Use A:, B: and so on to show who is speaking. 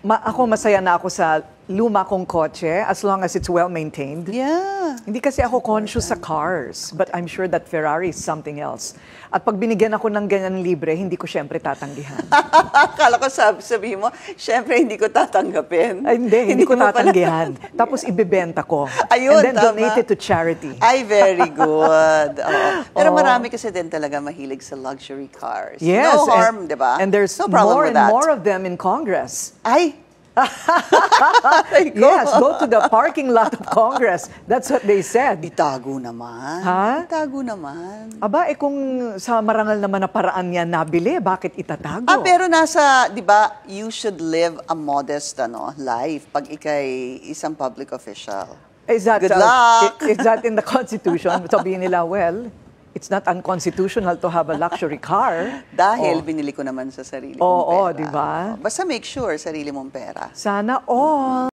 A: Ako masaya na ako sa luma kong kotse as long as it's well-maintained.
B: Yeah.
A: Hindi kasi ako conscious sa cars, but I'm sure that Ferrari is something else. At pag binigyan ako ng ganyan libre, hindi ko syempre tatanggihan.
B: Akala ko sabihin mo, syempre hindi ko tatanggapin.
A: Ay, hindi ko
B: mo pala-
A: tatanggihan. Tapos ibebenta ko.
B: Ayun,
A: and then
B: tama.
A: donate it to charity.
B: Ay, very good. Oo. Pero
A: Oo.
B: marami kasi din talaga mahilig sa luxury cars.
A: Yes.
B: No harm, di ba?
A: And there's
B: no problem
A: more
B: with
A: and
B: that.
A: more of them in Congress.
B: Ay!
A: Yes, go to the parking lot of Congress. That's what they said.
B: Itago naman.
A: Ha?
B: Itago naman.
A: Aba, kung sa marangal naman na paraan yan nabili, bakit itatago?
B: Pero nasa, di ba, you should live a modest life pag ikay isang public official.
A: Is that,
B: Good luck!
A: Is that in the Constitution? Sabihin nila, well, it's not unconstitutional to have a luxury car.
B: Dahil binili ko naman sa sarili kong
A: Oo,
B: pera.
A: di ba?
B: Basta make sure sarili mong pera.
A: Sana all.